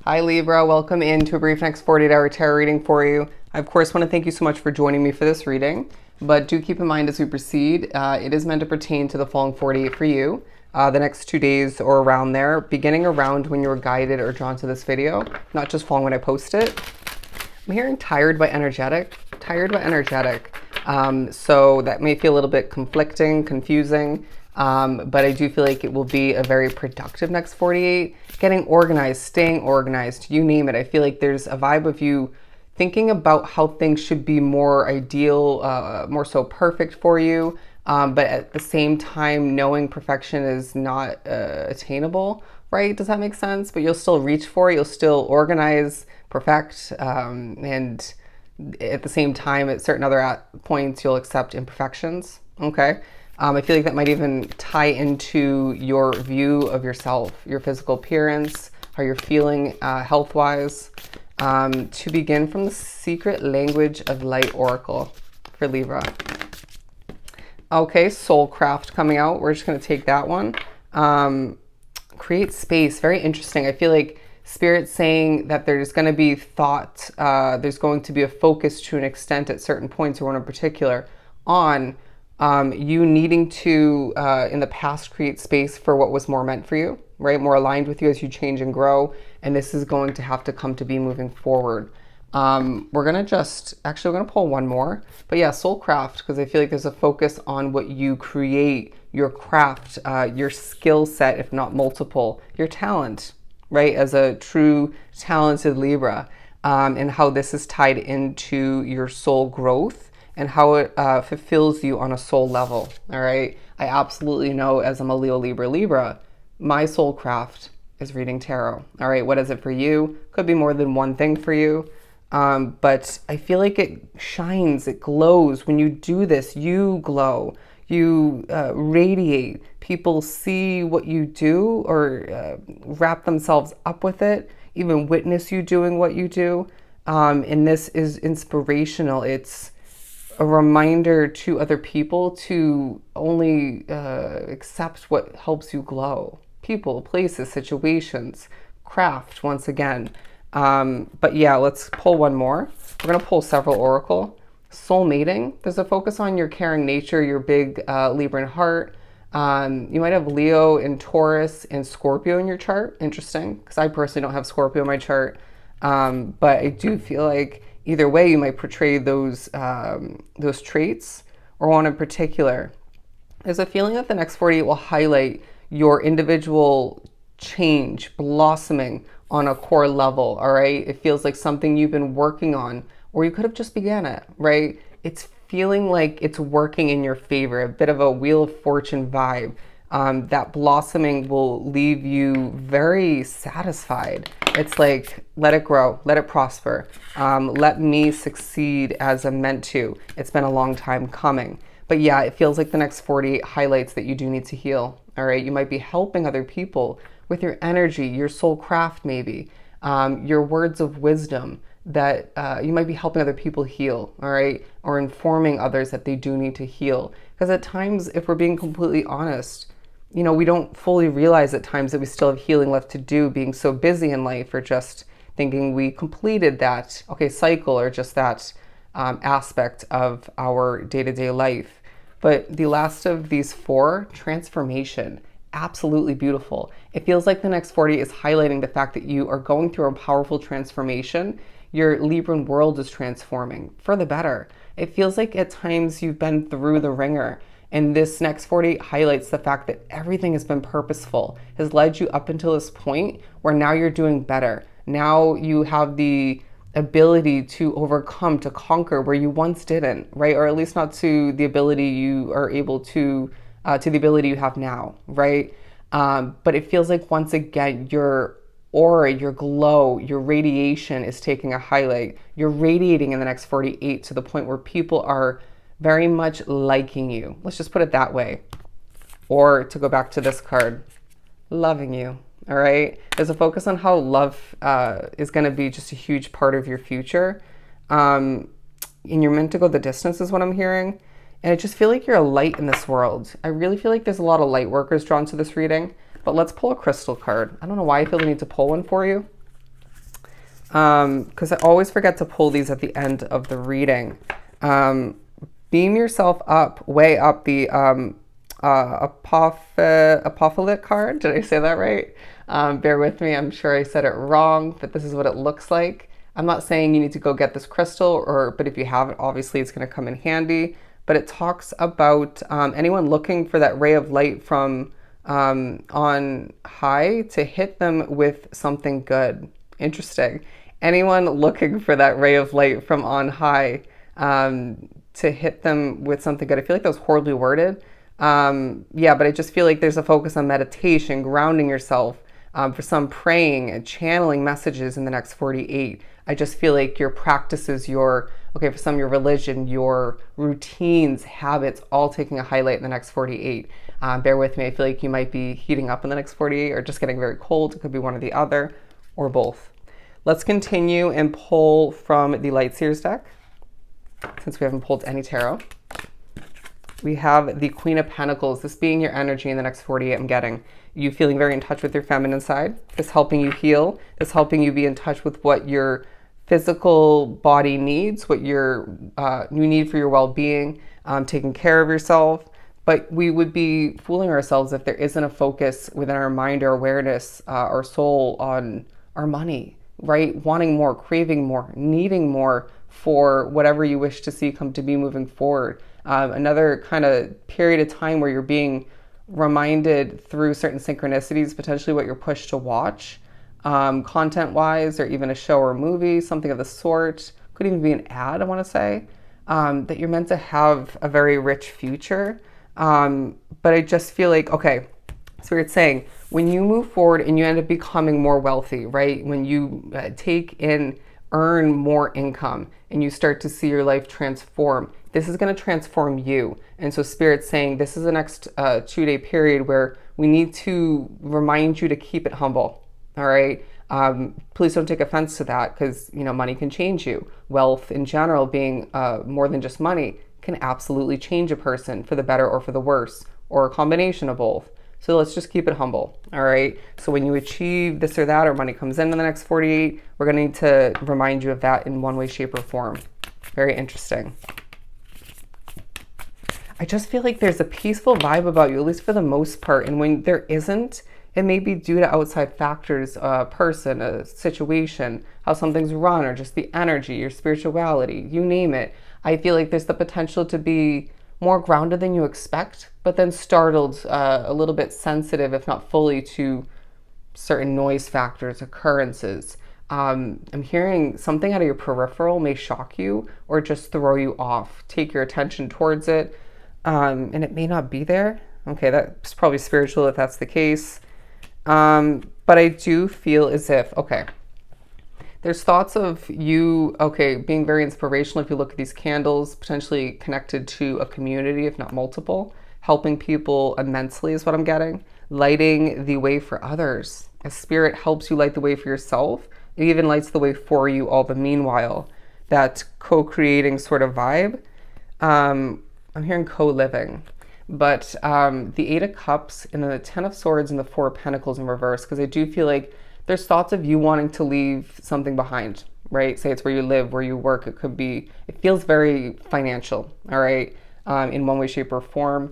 Hi Libra, welcome into a brief next 48-hour tarot reading for you. I of course want to thank you so much for joining me for this reading, but do keep in mind as we proceed, it is meant to pertain to the following 48 for you, the next 2 days or around there, beginning around when you were guided or drawn to this video, not just following when I post it. I'm hearing tired but energetic, so that may feel a little bit conflicting, confusing, but I do feel like it will be a very productive next 48. Getting organized, staying organized, you name it. I feel like there's a vibe of you thinking about how things should be more ideal, more so perfect for you, but at the same time knowing perfection is not attainable, right? Does that make sense? But you'll still reach for it, you'll still organize, perfect, and at the same time at certain other points you'll accept imperfections. Okay. I feel like that might even tie into your view of yourself, your physical appearance, how you're feeling health-wise. To begin from the Secret Language of Light Oracle for Libra. Okay, Soulcraft coming out. We're just going to take that one. Create space. Very interesting. I feel like Spirit's saying that there's going to be thought, there's going to be a focus to an extent at certain points, or one in particular, on you needing to, in the past, create space for what was more meant for you, right? More aligned with you as you change and grow. And this is going to have to come to be moving forward. We're going to pull one more. But yeah, Soulcraft, because I feel like there's a focus on what you create, your craft, your skill set, if not multiple, your talent, right? As a true talented Libra, and how this is tied into your soul growth and how it fulfills you on a soul level, all right? I absolutely know, as I'm a Leo Libra, my soul craft is reading tarot, all right? What is it for you? Could be more than one thing for you, but I feel like it shines, it glows. When you do this, you glow, you radiate. People see what you do, or wrap themselves up with it, even witness you doing what you do, and this is inspirational. It's a reminder to other people to only accept what helps you glow. People, places, situations, craft, once again. But yeah, let's pull one more. We're going to pull several oracle. Soul mating. There's a focus on your caring nature, your big Libran heart. You might have Leo and Taurus and Scorpio in your chart. Interesting, because I personally don't have Scorpio in my chart. But I do feel like either way, you might portray those traits, or one in particular. There's a feeling that the next 48 will highlight your individual change, blossoming on a core level, all right? It feels like something you've been working on, or you could have just began it, right? It's feeling like it's working in your favor, a bit of a Wheel of Fortune vibe. That blossoming will leave you very satisfied. It's like, let it grow, let it prosper. Let me succeed as I'm meant to. It's been a long time coming. But yeah, it feels like the next 48 highlights that you do need to heal. All right, you might be helping other people with your energy, your soul craft maybe, your words of wisdom, that you might be helping other people heal, all right? Or informing others that they do need to heal. Because at times, if we're being completely honest, you know, we don't fully realize at times that we still have healing left to do, being so busy in life, or just thinking we completed that, okay, cycle, or just that aspect of our day-to-day life. But the last of these four, transformation, absolutely beautiful. It feels like the next 40 is highlighting the fact that you are going through a powerful transformation. Your Libran world is transforming for the better. It feels like at times you've been through the ringer. And this next 48 highlights the fact that everything has been purposeful, has led you up until this point where now you're doing better. Now you have the ability to overcome, to conquer where you once didn't, right? Or at least not to the ability you are able to the ability you have now, right? But it feels like once again, your aura, your glow, your radiation is taking a highlight. You're radiating in the next 48 to the point where people are very much liking you. Let's just put it that way. Or to go back to this card, loving you, all right? There's a focus on how love is going to be just a huge part of your future. And you're meant to go the distance is what I'm hearing. And I just feel like you're a light in this world. I really feel like there's a lot of light workers drawn to this reading. But let's pull a crystal card. I don't know why I feel the need to pull one for you. because I always forget to pull these at the end of the reading. Beam yourself up, way up the apophyllite card. Did I say that right? Bear with me. I'm sure I said it wrong, but this is what it looks like. I'm not saying you need to go get this crystal, but if you have it, obviously it's going to come in handy. But it talks about anyone looking for that ray of light from on high to hit them with something good. Interesting. Anyone looking for that ray of light from on high to hit them with something good. I feel like that was horribly worded. Yeah, but I just feel like there's a focus on meditation, grounding yourself, for some praying and channeling messages in the next 48. I just feel like your practices, for some your religion, your routines, habits, all taking a highlight in the next 48. Bear with me. I feel like you might be heating up in the next 48 or just getting very cold. It could be one or the other or both. Let's continue and pull from the Light Seers deck, since we haven't pulled any tarot. We have the Queen of Pentacles, this being your energy in the next 48. I'm getting you feeling very in touch with your feminine side, this helping you heal, this helping you be in touch with what your physical body needs, what you need for your well-being, taking care of yourself. But we would be fooling ourselves if there isn't a focus within our mind or awareness, our soul, on our money, right? Wanting more, craving more, needing more for whatever you wish to see come to be moving forward. Another kind of period of time where you're being reminded through certain synchronicities, potentially what you're pushed to watch, content-wise, or even a show or movie, something of the sort. Could even be an ad, I want to say, that you're meant to have a very rich future. But I just feel like, okay, so it's saying, when you move forward and you end up becoming more wealthy, right? When you earn more income and you start to see your life transform, this is going to transform you. And so Spirit's saying this is the next 2-day period where we need to remind you to keep it humble. All right. Please don't take offense to that, because, money can change you. Wealth in general, being more than just money, can absolutely change a person for the better or for the worse, or a combination of both. So let's just keep it humble. All right. So when you achieve this or that, or money comes in the next 48, we're going to need to remind you of that in one way, shape, or form. Very interesting. I just feel like there's a peaceful vibe about you, at least for the most part. And when there isn't, it may be due to outside factors, a person, a situation, how something's run, or just the energy, your spirituality, you name it. I feel like there's the potential to be more grounded than you expect, but then startled, a little bit sensitive, if not fully, to certain noise factors, occurrences. I'm hearing something out of your peripheral may shock you or just throw you off. Take your attention towards it, and it may not be there. Okay, that's probably spiritual if that's the case. But I do feel as if, there's thoughts of you, being very inspirational if you look at these candles, potentially connected to a community, if not multiple, helping people immensely is what I'm getting, lighting the way for others. As Spirit helps you light the way for yourself, it even lights the way for you all the meanwhile. That co-creating sort of vibe. I'm hearing co-living. But the 8 of Cups and the 10 of Swords and the 4 of Pentacles in reverse, because I do feel like there's thoughts of you wanting to leave something behind, right? Say it's where you live, where you work. It feels very financial, all right, in one way, shape, or form.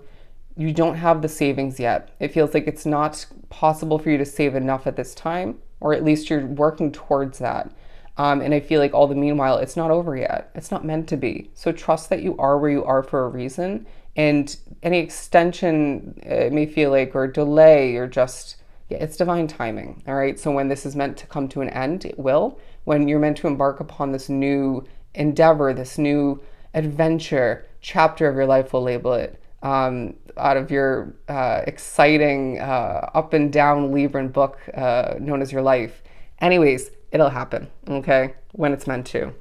You don't have the savings yet. It feels like it's not possible for you to save enough at this time, or at least you're working towards that. And I feel like all the meanwhile, it's not over yet. It's not meant to be. So trust that you are where you are for a reason. And any extension, it may feel like, or delay, or just, it's divine timing. All right. So when this is meant to come to an end, it will. When you're meant to embark upon this new endeavor, this new adventure, chapter of your life, we'll label it, out of your exciting up and down Libran book known as your life. Anyways, it'll happen, okay, when it's meant to.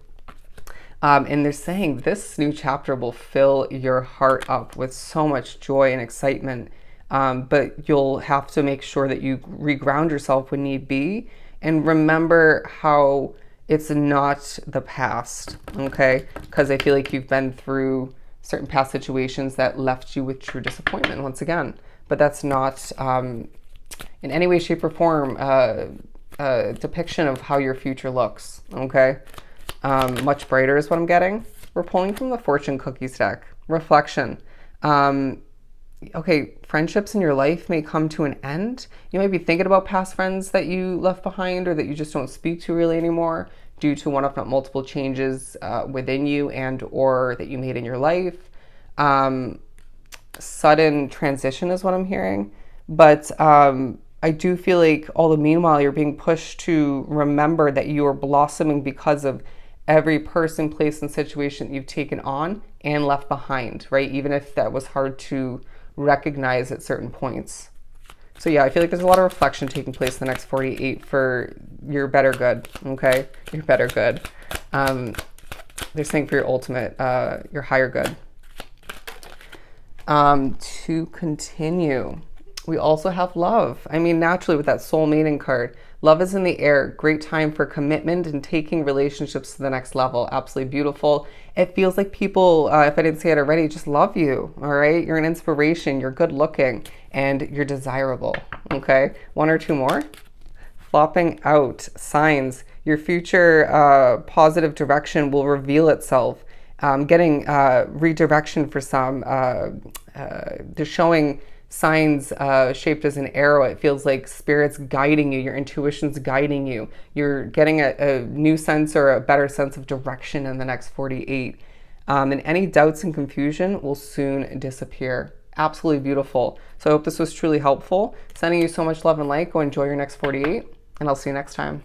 And they're saying this new chapter will fill your heart up with so much joy and excitement, but you'll have to make sure that you reground yourself when need be, and remember how it's not the past, okay? Because I feel like you've been through certain past situations that left you with true disappointment once again, but that's not in any way, shape, or form a depiction of how your future looks, okay? Much brighter is what I'm getting. We're pulling from the fortune cookies deck. Reflection. Okay, friendships in your life may come to an end. You might be thinking about past friends that you left behind or that you just don't speak to really anymore due to one, if not multiple changes within you and or that you made in your life. Sudden transition is what I'm hearing. But I do feel like all the meanwhile you're being pushed to remember that you are blossoming because of every person, place, and situation that you've taken on and left behind, right? Even if that was hard to recognize at certain points. So yeah, I feel like there's a lot of reflection taking place in the next 48 for your better good, okay? Your better good. They're saying for your ultimate, your higher good. To continue, we also have love. I mean, naturally with that soul mating card, love is in the air. Great time for commitment and taking relationships to the next level. Absolutely beautiful. It feels like people, if I didn't say it already, just love you, all right? You're an inspiration, you're good looking, and you're desirable, okay? One or two more. Flopping out signs. Your future positive direction will reveal itself. Getting redirection for some. They're showing signs shaped as an arrow. It feels like spirit's guiding you, your intuition's guiding you. You're getting a new sense or a better sense of direction in the next 48. And any doubts and confusion will soon disappear. Absolutely beautiful. So I hope this was truly helpful. Sending you so much love and light. Go enjoy your next 48, and I'll see you next time.